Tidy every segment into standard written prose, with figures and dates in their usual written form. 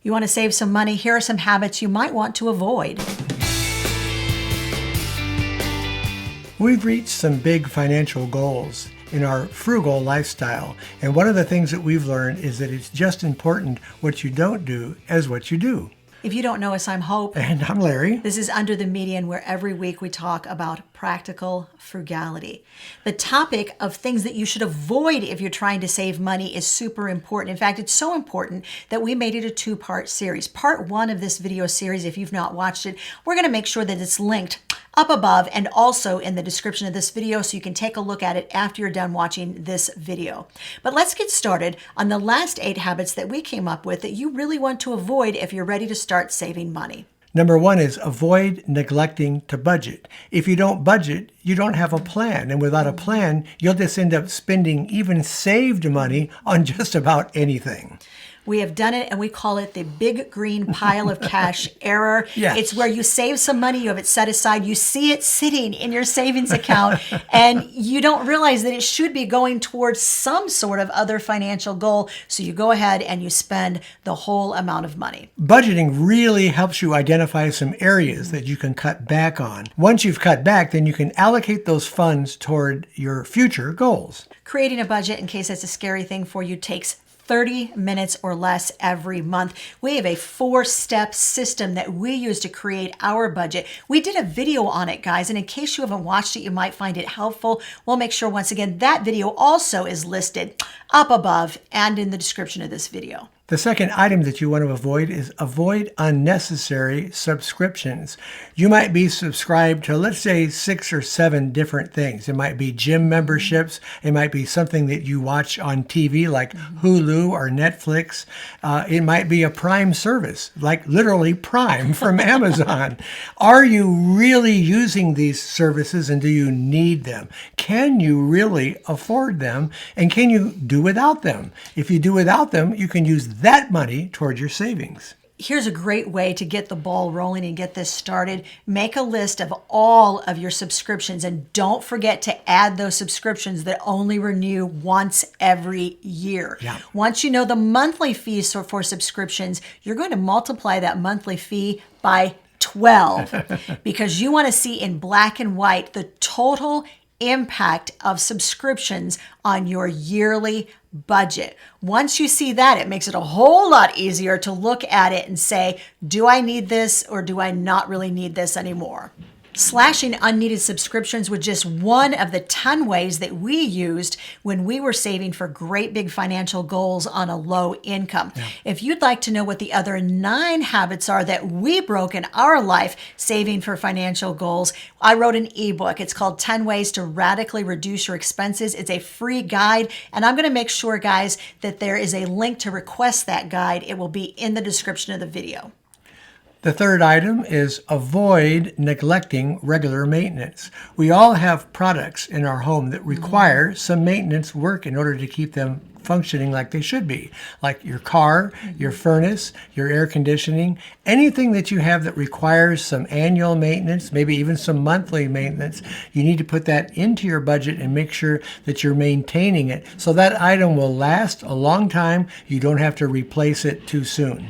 You want to save some money? Here are some habits you might want to avoid. We've reached some big financial goals in our frugal lifestyle, and one of the things that we've learned is that it's just important what you don't do as what you do. If you don't know us, I'm Hope. And I'm Larry. This is Under the Median, where every week we talk about practical frugality. The topic of things that you should avoid if you're trying to save money is super important. In fact, it's so important that we made it a two-part series. Part one of this video series, if you've not watched it, we're going to make sure that it's linked up above and also in the description of this video so you can take a look at it after you're done watching this video. But let's get started on the last 8 habits that we came up with that you really want to avoid if you're ready to start saving money. Number 1 is avoid neglecting to budget. If you don't budget, you don't have a plan. And without a plan, you'll just end up spending even saved money on just about anything. We have done it, and we call it the big green pile of cash error. Yes. It's where you save some money, you have it set aside, you see it sitting in your savings account, and you don't realize that it should be going towards some sort of other financial goal. So you go ahead and you spend the whole amount of money. Budgeting really helps you identify some areas that you can cut back on. Once you've cut back, then you can allocate those funds toward your future goals. Creating a budget, in case that's a scary thing for you, takes 30 minutes or less every month. We have a 4-step system that we use to create our budget. We did a video on it, guys, and in case you haven't watched it, you might find it helpful. We'll make sure, once again, that video also is listed up above and in the description of this video. The second item that you want to avoid is avoid unnecessary subscriptions. You might be subscribed to, let's say, 6 or 7 different things. It might be gym memberships. It might be something that you watch on TV like Hulu or Netflix. It might be a Prime service, like literally Prime from Amazon. Are you really using these services, and do you need them? Can you really afford them, and can you do without them? If you do without them, you can use that money toward your savings. Here's a great way to get the ball rolling and get this started. Make a list of all of your subscriptions, and don't forget to add those subscriptions that only renew once every year. Yeah. Once you know the monthly fees for subscriptions, you're going to multiply that monthly fee by 12 because you want to see in black and white the total impact of subscriptions on your yearly budget. Once you see that, it makes it a whole lot easier to look at it and say, do I need this or do I not really need this anymore? Slashing unneeded subscriptions was just one of the 10 ways that we used when we were saving for great big financial goals on a low income. Yeah. If you'd like to know what the other 9 habits are that we broke in our life saving for financial goals, I wrote an ebook. It's called 10 Ways to Radically Reduce Your Expenses. It's a free guide, and I'm going to make sure, guys, that there is a link to request that guide. It will be in the description of the video. The third item is avoid neglecting regular maintenance. We all have products in our home that require some maintenance work in order to keep them functioning like they should be, like your car, your furnace, your air conditioning, anything that you have that requires some annual maintenance, maybe even some monthly maintenance. You need to put that into your budget and make sure that you're maintaining it so that item will last a long time. You don't have to replace it too soon.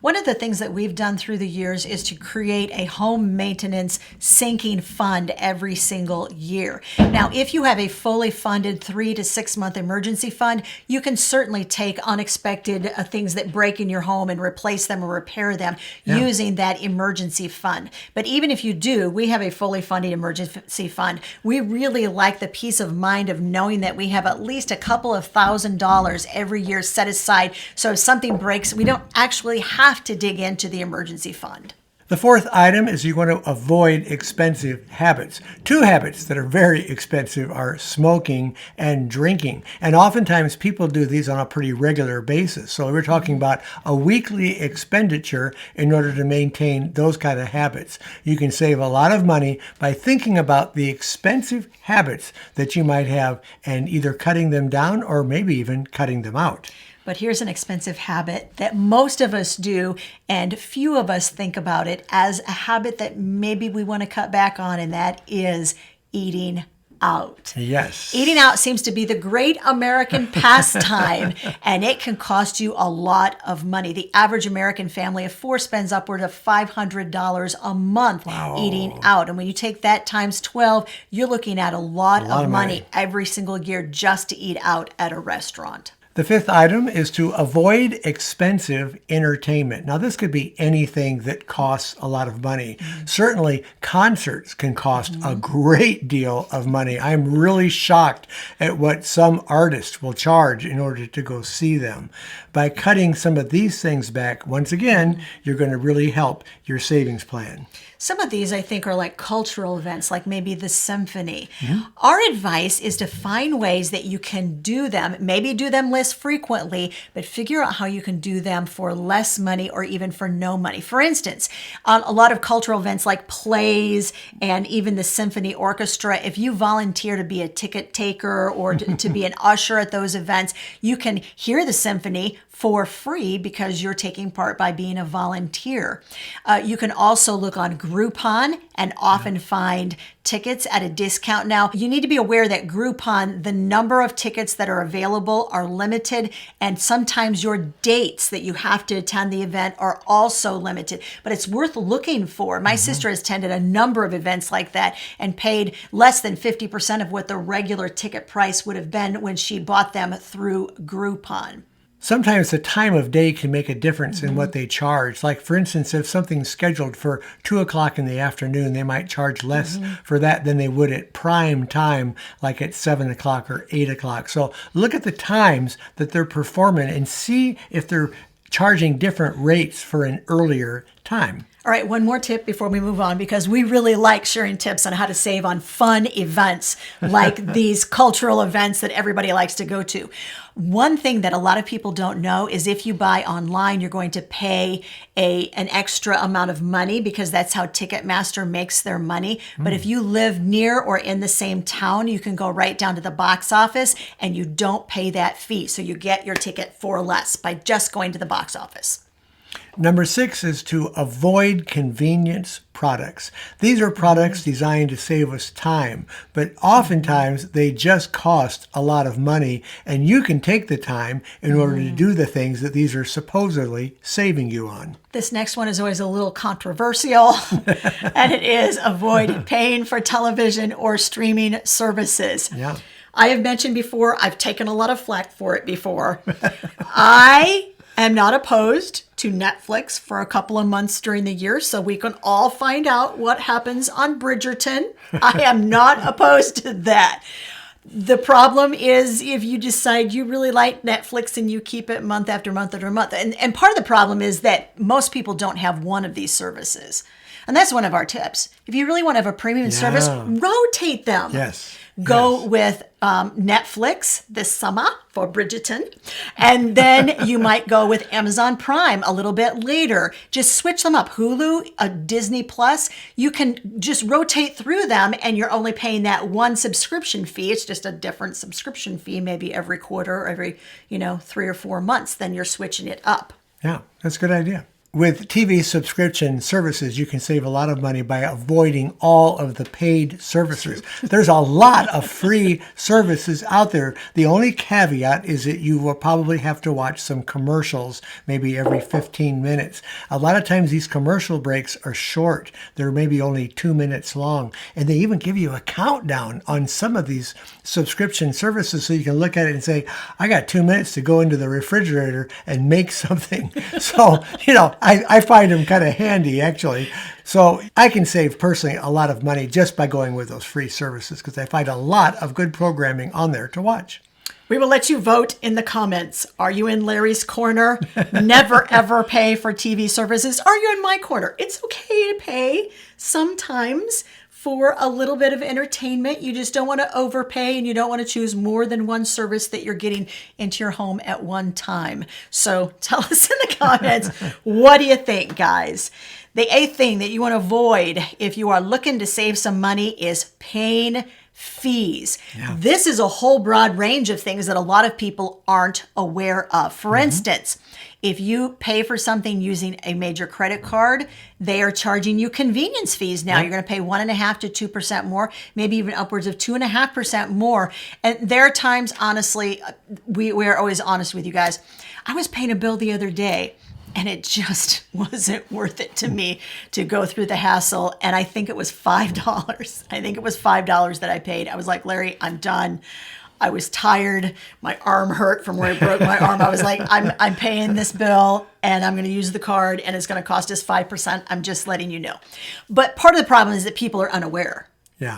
One of the things that we've done through the years is to create a home maintenance sinking fund every single year. Now, if you have a fully funded 3 to 6 month emergency fund, you can certainly take unexpected things that break in your home and replace them or repair them using that emergency fund. But even if you do, we have a fully funded emergency fund. We really like the peace of mind of knowing that we have at least a couple of $1,000s every year set aside. So if something breaks, we don't actually have to dig into the emergency fund. The fourth item is you want to avoid expensive habits. 2 habits that are very expensive are smoking and drinking. And oftentimes people do these on a pretty regular basis. So we're talking about a weekly expenditure in order to maintain those kind of habits. You can save a lot of money by thinking about the expensive habits that you might have and either cutting them down or maybe even cutting them out. But here's an expensive habit that most of us do, and few of us think about it as a habit that maybe we want to cut back on, and that is eating out. Yes. Eating out seems to be the great American pastime, and it can cost you a lot of money. The average American family of 4 spends upward of $500 a month eating out. And when you take that times 12, you're looking at a lot of money every single year just to eat out at a restaurant. The fifth item is to avoid expensive entertainment. Now, this could be anything that costs a lot of money. Certainly, concerts can cost a great deal of money. I'm really shocked at what some artists will charge in order to go see them. By cutting some of these things back, once again, you're going to really help your savings plan. Some of these, I think, are like cultural events, like maybe the symphony. Our advice is to find ways that you can do them, maybe do them less frequently, but figure out how you can do them for less money or even for no money. For instance, on a lot of cultural events like plays and even the symphony orchestra, if you volunteer to be a ticket taker or to be an usher at those events, you can hear the symphony for free because you're taking part by being a volunteer. You can also look on Groupon and often find tickets at a discount. Now, you need to be aware that Groupon, the number of tickets that are available are limited, and sometimes your dates that you have to attend the event are also limited, but it's worth looking for. My sister has attended a number of events like that and paid less than 50% of what the regular ticket price would have been when she bought them through Groupon. Sometimes the time of day can make a difference in what they charge. Like, for instance, if something's scheduled for 2 o'clock in the afternoon, they might charge less for that than they would at prime time, like at 7 o'clock or 8 o'clock. So look at the times that they're performing and see if they're charging different rates for an earlier time. All right, one more tip before we move on, because we really like sharing tips on how to save on fun events like these cultural events that everybody likes to go to. One thing that a lot of people don't know is if you buy online, you're going to pay an extra amount of money because that's how Ticketmaster makes their money. But if you live near or in the same town, you can go right down to the box office and you don't pay that fee. So you get your ticket for less by just going to the box office. Number 6 is to avoid convenience products. These are products designed to save us time, but oftentimes they just cost a lot of money, and you can take the time in order to do the things that these are supposedly saving you on. This next one is always a little controversial, and it is avoid paying for television or streaming services. Yeah. I have mentioned before, I've taken a lot of flack for it before. I am not opposed to Netflix for a couple of months during the year so we can all find out what happens on Bridgerton. I am not opposed to that. The problem is if you decide you really like Netflix and you keep it month after month after month. And part of the problem is that most people don't have one of these services. And that's one of our tips. If you really want to have a premium service, rotate them. Yes. Go with Netflix this summer for Bridgerton. And then you might go with Amazon Prime a little bit later. Just switch them up. Hulu, Disney Plus, you can just rotate through them and you're only paying that one subscription fee. It's just a different subscription fee, maybe every quarter, or every 3 or 4 months. Then you're switching it up. Yeah, that's a good idea. With TV subscription services, you can save a lot of money by avoiding all of the paid services. There's a lot of free services out there. The only caveat is that you will probably have to watch some commercials maybe every 15 minutes. A lot of times these commercial breaks are short. They're maybe only 2 minutes long. And they even give you a countdown on some of these subscription services so you can look at it and say, I got 2 minutes to go into the refrigerator and make something. So, I find them kind of handy, actually. So I can save personally a lot of money just by going with those free services because I find a lot of good programming on there to watch. We will let you vote in the comments. Are you in Larry's corner? Never, ever pay for TV services. Are you in my corner? It's okay to pay sometimes for a little bit of entertainment. You just don't want to overpay and you don't want to choose more than one service that you're getting into your home at one time. So tell us in the comments, what do you think, guys? The 8th thing that you want to avoid if you are looking to save some money is paying fees. Yeah. This is a whole broad range of things that a lot of people aren't aware of. For instance, If you pay for something using a major credit card, they are charging you convenience fees now. You're going to pay 1.5% to 2% more, maybe even upwards of 2.5% more. And there are times, honestly, we are always honest with you guys. I was paying a bill the other day, and it just wasn't worth it to me to go through the hassle. And I think it was $5. I think it was $5 that I paid. I was like, Larry, I'm done. I was tired. My arm hurt from where I broke my arm. I was like, I'm paying this bill and I'm going to use the card and it's going to cost us 5%. I'm just letting you know. But part of the problem is that people are unaware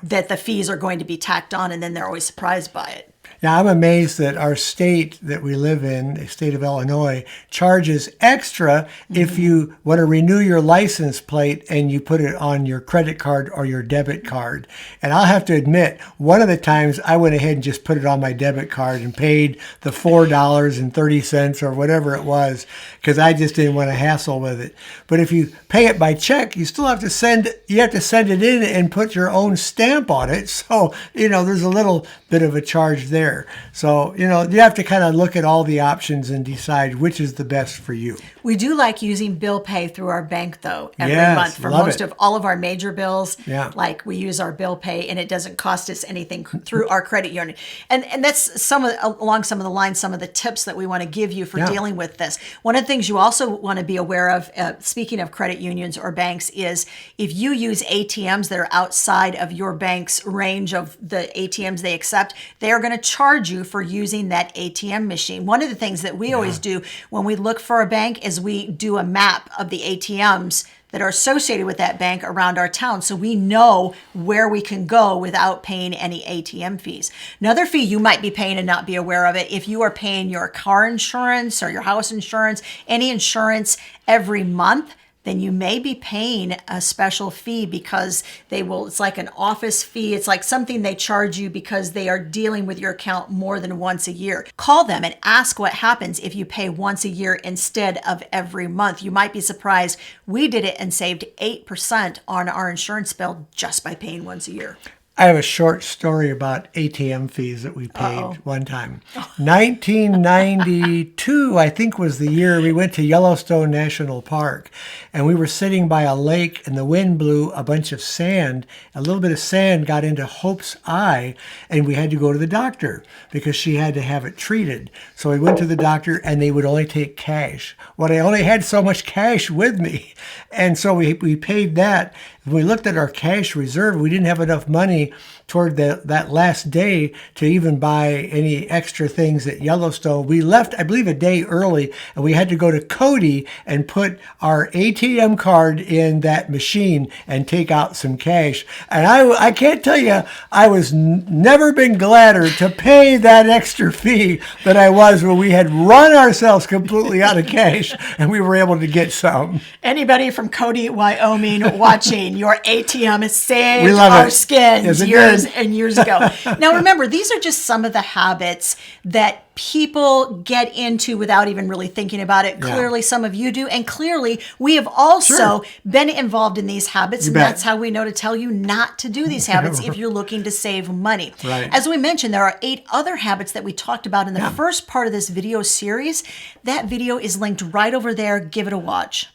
that the fees are going to be tacked on, and then they're always surprised by it. Now, I'm amazed that our state that we live in, the state of Illinois, charges extra if you want to renew your license plate and you put it on your credit card or your debit card. And I'll have to admit, one of the times I went ahead and just put it on my debit card and paid the $4.30 or whatever it was, because I just didn't want to hassle with it. But if you pay it by check, you still have to send it in and put your own stamp on it. So, there's a little bit of a charge there. So, you have to kind of look at all the options and decide which is the best for you. We do like using bill pay through our bank, though, every month for most of all of our major bills. Like, we use our bill pay, and it doesn't cost us anything through our credit union. And that's along some of the lines, some of the tips that we want to give you for dealing with this. One of the things you also want to be aware of, speaking of credit unions or banks, is if you use ATMs that are outside of your bank's range of the ATMs they accept, they are going to charge you for using that ATM machine. One of the things that we always do when we look for a bank is we do a map of the ATMs that are associated with that bank around our town, so we know where we can go without paying any ATM fees. Another fee you might be paying and not be aware of it, if you are paying your car insurance or your house insurance, any insurance every month, then you may be paying a special fee because it's like an office fee. It's like something they charge you because they are dealing with your account more than once a year. Call them and ask what happens if you pay once a year instead of every month. You might be surprised. We did it and saved 8% on our insurance bill just by paying once a year. I have a short story about ATM fees that we paid one time. 1992, I think, was the year we went to Yellowstone National Park. And we were sitting by a lake, and the wind blew a bunch of sand. A little bit of sand got into Hope's eye, and we had to go to the doctor because she had to have it treated. So we went to the doctor, and they would only take cash. Well, I only had so much cash with me. And so we paid that. When we looked at our cash reserve, we didn't have enough money toward that last day to even buy any extra things at Yellowstone. We left, I believe, a day early, and we had to go to Cody and put our ATM card in that machine and take out some cash. And I can't tell you, I was never been gladder to pay that extra fee than I was when we had run ourselves completely out of cash and we were able to get some. Anybody from Cody, Wyoming watching, your ATM has saved our skins years and years ago. Now remember, these are just some of the habits that people get into without even really thinking about it. Clearly, some of you do. And clearly, we have also been involved in these habits. And that's how we know to tell you not to do these habits if you're looking to save money. As we mentioned, there are 8 other habits that we talked about in the first part of this video series. That video is linked right over there. Give it a watch.